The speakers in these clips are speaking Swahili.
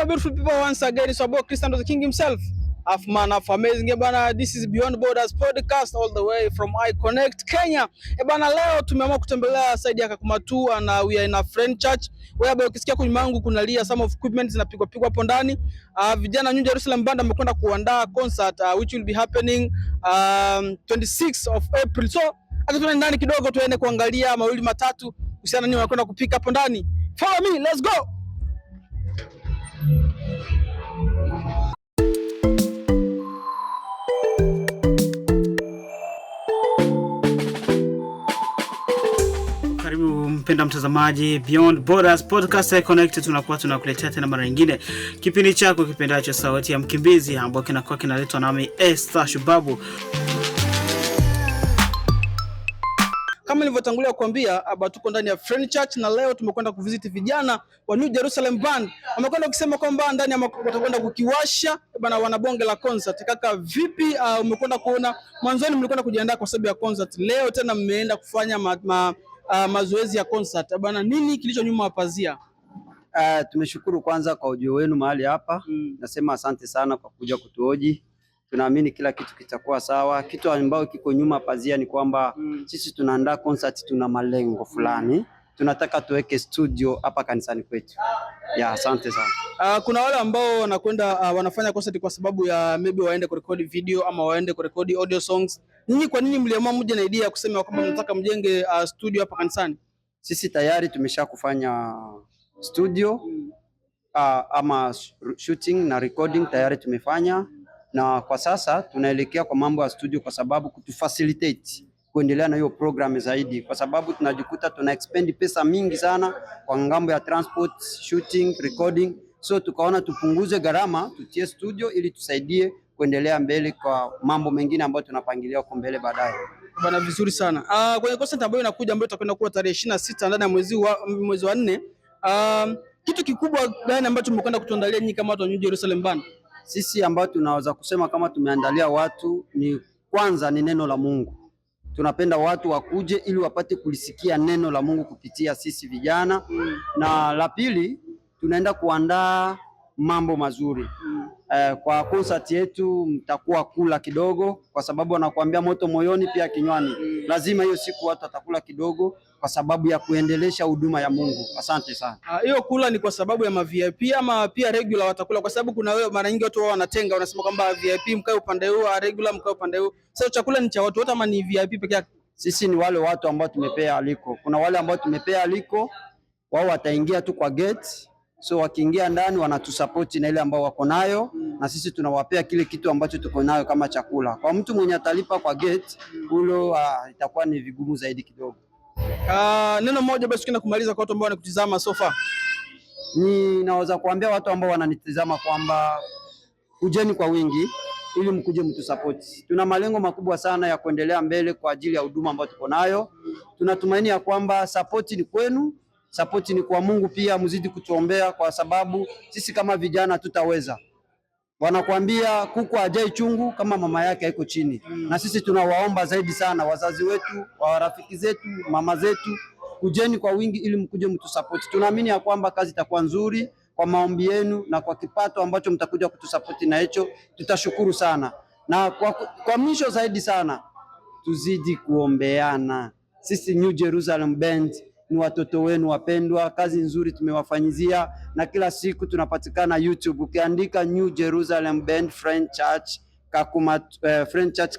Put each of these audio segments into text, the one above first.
my beautiful people, once again it's about Cristiano the King himself. Half man, half amazing. Ebana, this is Beyond Borders podcast all the way from iConnect Kenya. Ebana, leo tumeamua kutembelea side ya Kakumatu and we are in a friend church. Wewe ukisikia kwa nyuma yangu kunalia some of equipment zinapigwa pigwa hapo ndani. Vijana New Jerusalem Band wamekwenda kuandaa concert which will be happening 26th of April. So hata tuende ndani kidogo tuende kuangalia mawili matatu kuhusiana nini wanakwenda kupika hapo ndani. Follow me, let's go. Karibu mpenda mtazamaji, Beyond Borders podcast Connected, tunakuletea tena mara nyingine kipindi chako kipendacho Sauti ya Mkimbizi, ambacho kinakuwa kinaletwa nami Esther Shubabu. Kama nilivyotangulia kuambia, tuko ndani ya Friend Church na leo tumekwenda kuvisit vijana wa New Jerusalem Band. Wamekwenda kusema kwamba ndani ya watakwenda kukiwasha bana wanabonge la concert. Kaka, vipi umekwenda kuona mwanzoni mlikwenda kujiandaa kwa sababu ya concert. Leo tena mmeenda kufanya mazoezi ya concert. Bana, nini kilicho nyuma ya pazia? Tumeshukuru kwanza kwa ujio wenu mahali hapa. Nasema asante sana kwa kuja kutuoji. Tunaamini kila kitu kitakuwa sawa. Kitu ambacho kiko nyuma pazia ni kwamba sisi tunaandaa concert, tuna malengo fulani. Tunataka tuweke studio hapa kanisani kwetu. Asante sana. Kuna wale ambao wanakwenda wanafanya concert kwa sababu ya maybe waende kurekodi video ama waende kurekodi audio songs. Ninyi kwa nini mliamua mje na idea ya kusema kwamba mnataka mjenge studio hapa kanisani? Sisi tayari tumesha kufanya studio ama shooting na recording tayari tumefanya. Na kwa sasa tunaelekea kwa mambo ya studio kwa sababu kutufacilitate kuendelea na hiyo program zaidi, kwa sababu tunajikuta tuna expend pesa mingi sana kwa ngambo ya transport, shooting, recording. So tukaona tupunguze gharama, tutie studio ili tusaidie kuendelea mbele kwa mambo mengine ambayo tunapangilia huko mbele baadaye. Bana, vizuri sana. Kwenye concert ambayo inakuja ambayo tutakwenda kuwa tarehe 26 ndani ya mwezi wa 4, kitu kikubwa gani ambacho mmekwenda kutuandalia nyinyi kama watu wa New Jerusalem Band? Sisi ambao tunaweza kusema kama tumeandalia watu ni kwanza ni neno la Mungu. Tunapenda watu wakuje ili wapate kulisikia neno la Mungu kupitia sisi vijana. Na la pili, tunaenda kuandaa mambo mazuri. Kwa concert yetu mtakuwa kula kidogo, kwa sababu wanakuambia moto moyoni pia kinywani. Lazima hiyo siku watu watakula kidogo kwa sababu ya kuendelesha huduma ya Mungu. Asante sana. Hiyo kula ni kwa sababu ya ma-VIP ama pia regular watakula? Kwa sababu kuna wewe mara nyingi watu wao wanatenga, wanasema kwamba VIP mkae upande huu, regular mkae upande huu. Sasa chakula ni cha watu wote ama ni VIP peke yake? Sisi ni wale watu ambao tumepea aliko. Kuna wale ambao tumepea aliko, wao wataingia tu kwa gate. So wakiingia ndani wanatusupport na ile ambao wako nayo, na sisi tunawapea kile kitu ambacho tuko nayo kama chakula. Kwa mtu mwenye atalipa kwa gate hulo, itakuwa ni vigumu zaidi kidogo. Neno moja basi tukienda kumaliza kwa watu ambao wanakutizama so far. Ninaweza kuambia watu ambao wananitizama kwamba kujeni kwa wingi ili mkuje mtusupport. Tuna malengo makubwa sana ya kuendelea mbele kwa ajili ya huduma ambayo tuko nayo. Tunatumaini ya kwamba support ni kwenu, support ni kwa Mungu pia. Mzidi kutuombea kwa sababu sisi kama vijana tutaweza. Wanakuambia kuku hajai chungu kama mama yake haiko chini. Na sisi tunawaomba zaidi sana wazazi wetu, wa rafiki zetu, mama zetu, kujeni kwa wingi ili mkuje mtusupport. Tunaamini ya kwamba kazi itakuwa nzuri kwa maombi yenu na kwa kipato ambacho mtakuja kutusupport na hicho tutashukuru sana. Na kwa mwisho zaidi sana, tuzidi kuombeana. Sisi New Jerusalem Band ni watoto wenu wapendwa. Kazi nzuri tumewafanyizia na kila siku tunapatikana YouTube. Ukiandika New Jerusalem Band Friend Church Friend Church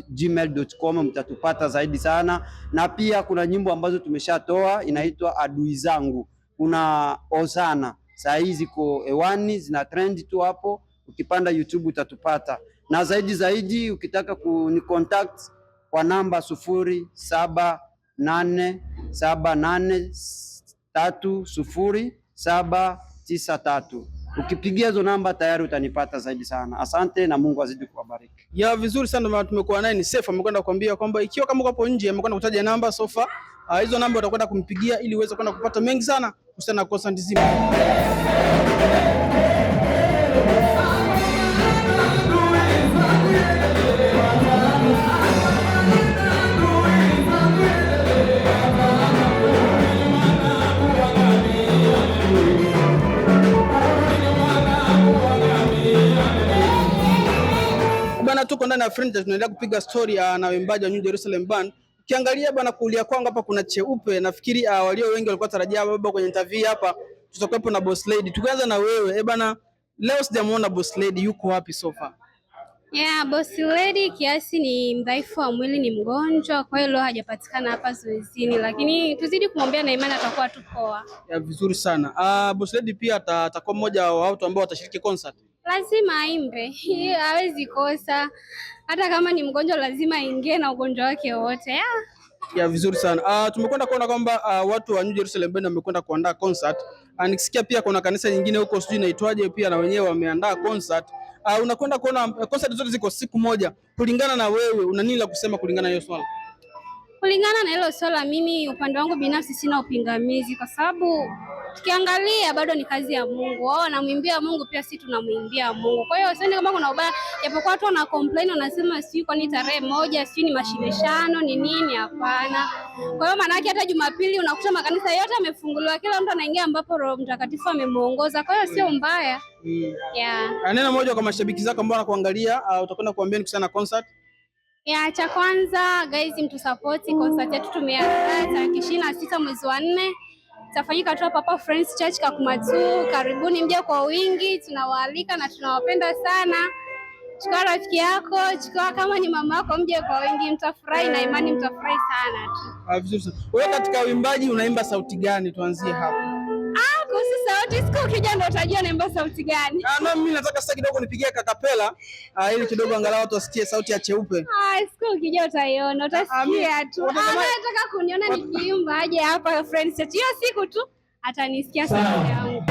@gmail.com mtatupata zaidi sana. Na pia kuna nyimbo ambazo tumeshatoa inaitwa Adui Zangu, kuna Osana. Saa hizi ziko hewani zina trend tu hapo, ukipanda YouTube utatupata. Na zaidi ukitaka kuni contact kwa namba 0787830793. Ukipigia hizo namba tayari utanipata zaidi sana. Asante na Mungu azidi kuwabariki. Vizuri sana, tumekuwa naye ni Sefa, amekwenda kuambia kwamba ikiwa kama uko hapo nje amekwenda kutaja namba sofa. Hizo namba utakwenda kumpigia ili uweze kwenda kupata mengi sana kuhusiana na concert nzima. ya Friends tunaendelea kupiga story na waimbaji wa New Jerusalem Band. Ukiangalia bwana, kulia kwangu hapa kuna cheupe. Nafikiri walio wengi walikuwa tarajia baba kwenye interview hapa tutakuwepo na Boss Lady. Tukianza na wewe bwana, leo sijamuona Boss Lady, yuko wapi so far? Yeah, Boss Lady kiasi ni mdhaifu wa mwili, ni mgonjwa, kwa hiyo leo hajapatikana hapa zoezini, lakini tuzidi kumwombea na imani atakuwa tu poa. Ya vizuri sana. Boss Lady pia atakuwa mmoja wa watu ambao watashiriki concert. Lazima aimbe. Hawezi kosa. Hata kama ni mgonjwa lazima aingie na ugonjwa wake wote. Ya vizuri sana. Tumekwenda kuona kwamba watu wa New Jerusalem Band wamekwenda kuandaa concert. Nikisikia pia kuna kanisa nyingine huko sijui inaitwaje pia na wenyewe wameandaa concert. Unakwenda kuona concert zote ziko siku moja. Kulingana na wewe una nini la kusema kulingana na hiyo swala? Kulingana na hilo swala, mimi upande wangu binafsi sina upingamizi, kwa sababu tukiangalia bado ni kazi ya Mungu. Wao wanamwimbia Mungu, pia sisi tunamwimbia Mungu. Kwa hiyo sioni kama kuna ubaya, japokuwa watu wana complain wanasema sijui kwa nini tarehe moja, sijui ni mashindano ni nini. Hapana. Kwa hiyo maana yake hata Jumapili unakuta makanisa yote yamefunguliwa, kila mtu anaingia ambapo Roho Mtakatifu amemuongoza. Kwa hiyo sio mbaya. Yeah. Neno moja kwa mashabiki zako ambao wanakuangalia, utakwenda kuambia kuhusiana na concert? Ya cha kwanza guys, mtu support concert yetu tumeandaa tarehe 26 mwezi wa 4. Itafanyika tu hapa Friends Church Kakumatu. Karibuni, mje kwa wingi, tunawaalika na tunawapenda sana. Chukua rafiki yako, chukua kama ni mama yako, mje kwa wingi, mtafurahi na imani mtafurahi sana tu. Vizuri sana. Wewe katika uimbaji unaimba sauti gani? Tuanzie hapo. Kuhusu sauti, siku ukija ndo utajua naimba sauti gani. No, mimi nataka sasa kidogo nipigie kakapela ili kidogo angalau watu wasikie sauti ya cheupe. Siku ukija utaiona, utasikia tu. Nataka kuniona nikiimba, aje hapa Friends Church. Hiyo siku tu atanisikia sauti yangu.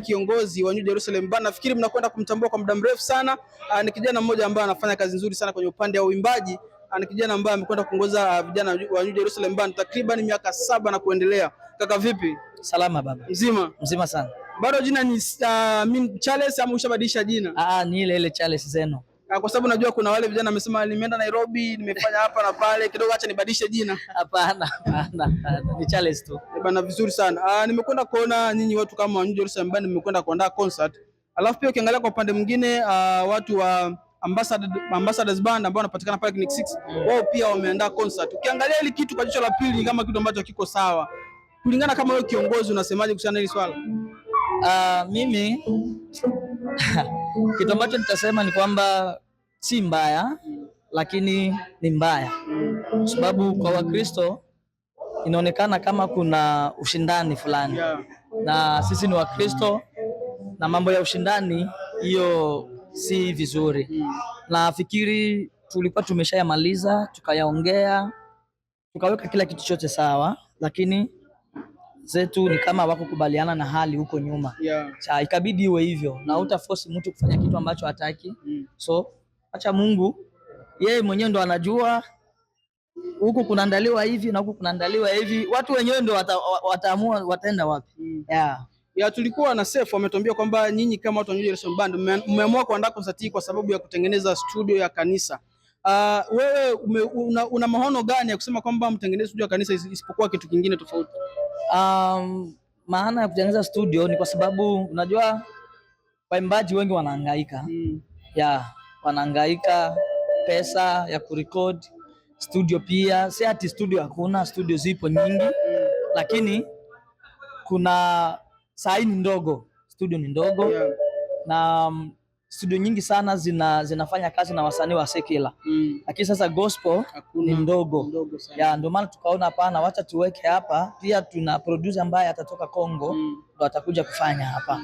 Kiongozi wa New Jerusalem Band, nafikiri mnakwenda kumtambua kwa muda mrefu sana. Ni kijana mmoja ambaye anafanya kazi nzuri sana kwenye upande wa uimbaji. Ni kijana ambaye amekwenda kuongoza vijana wa New Jerusalem Band takriban miaka 7 na kuendelea. Kaka vipi? Salama baba. Mzima sana. Bado jina ni Charles ama ushabadilisha jina? Ni ile Charles Zeno. Kwa sababu najua kuna wale vijana wamesema nimeenda Nairobi, nimefanya hapa na pale, kidogo acha nibadilishe jina. Hapana. Ni Charles tu. Bana, vizuri sana. Nimekwenda kuona nyinyi watu kama wa New Jerusalem Band nimekwenda kuandaa concert. Alafu pia ukiangalia kwa upande mwingine watu wa Ambassadors Band ambao wanapatikana pale Clinic 6, wao pia wameandaa concert. Ukiangalia hili kitu kwa jicho la pili kama kitu ambacho kiko sawa. Kulingana kama wewe kiongozi unasemaje kuhusiana na hili swala? Mimi kitu ambacho nitasema ni kwamba si mbaya, lakini ni mbaya kwa sababu kwa Wakristo inaonekana kama kuna ushindani fulani. Na sisi ni Wakristo na mambo ya ushindani hiyo si vizuri. Nafikiri tulikuwa tumeshayamaliza, tukayaongea, tukaweka kila kitu chote sawa, lakini zetu ni kama hawakukubaliana na hali huko nyuma. Ikabidi iwe hivyo, na utaforce mtu kufanya kitu ambacho hataki. So acha Mungu yeye mwenyewe ndo anajua huku kunaandaliwa hivi na huku kunaandaliwa hivi, watu wenyewe ndo wataamua wataenda wapi. Tulikuwa na Sefu ametuambia kwamba nyinyi kama watu wa New Jerusalem Band mmeamua kuandaa concert hii kwa sababu ya kutengeneza studio ya kanisa. Wewe una maono gani ya kusema kwamba mtengeneze studio ya kanisa isipokuwa kitu kingine tofauti? Maana ya kutengeneza studio ni kwa sababu unajua waimbaji wengi wanahangaika. Wanahangaika pesa ya kurecord studio pia. Si ati studio hakuna, studio zipo nyingi, lakini kuna saini ndogo, studio ni ndogo. Na studio nyingi sana zinafanya kazi na wasanii wa secular. Lakini sasa gospel ni ndogo. Ndio maana tukaona hapana, wacha tuweke hapa. Pia tuna producer ambaye atatoka Kongo ndo atakuja kufanya hapa.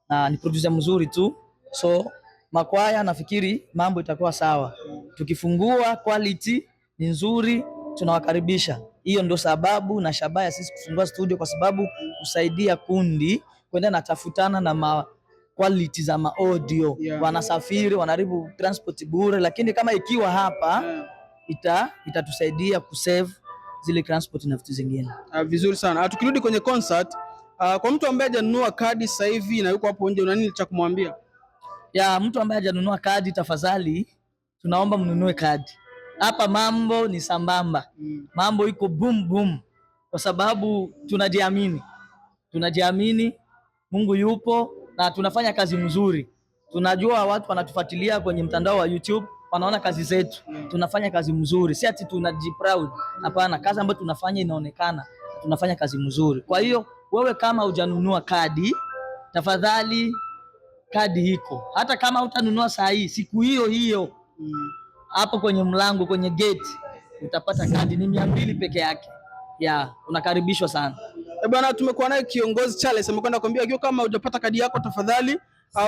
Na ni producer mzuri tu. So makwaya nafikiri mambo itakuwa sawa. Tukifungua quality ni nzuri, tunawakaribisha. Hiyo ndo sababu na shabaha sisi kufungua studio, kwa sababu kusaidia kundi kwenda natafutana na quality za audio. Wanasafiri, wanaribu transport bure, lakini kama ikiwa hapa itatusaidia kusave zile transport na vitu zingine. Vizuri sana. Tukirudi kwenye concert, kwa mtu ambaye hajanunua kadi sasa hivi na yuko hapo nje, una nini cha kumwambia? Mtu ambaye hajanunua kadi, tafadhali tunaomba mnunue kadi. Hapa mambo ni sambamba. Mambo iko boom boom kwa sababu tunajiamini, Mungu yupo na tunafanya kazi mzuri. Tunajua watu wanatufuatilia kwenye mtandao wa YouTube, wanaona kazi zetu. Tunafanya kazi mzuri, si ati tunajiproud. Hapana, kazi ambayo tunafanya inaonekana, tunafanya kazi mzuri. Kwa hiyo wewe kama hujanunua kadi, tafadhali kadi iko. Hata kama utanunua saa hii, siku hiyo hapo kwenye mlango, kwenye gate utapata kadi. Ni 200 peke yake. Unakaribishwa sana. Bwana, tumekuwa naye kiongozi Charles amekwenda kuambia hiyo, kama hujapata kadi yako tafadhali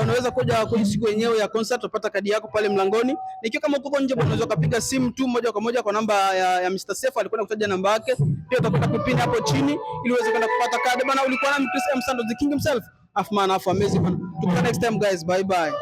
unaweza kuja kwenye siku yenyewe ya concert upata kadi yako pale mlangoni. Nikiwa kama uko nje unaweza kupiga simu tu moja kwa moja kwa namba ya Mr. Sefu, alikwenda kutaja namba yake. Pia utakwenda kupini hapo chini ili uweze kwenda kupata kadi. Bwana, ulikuwa na Chris M Santos, the king himself. Afman, amazing. Tukutane next time guys. Bye bye.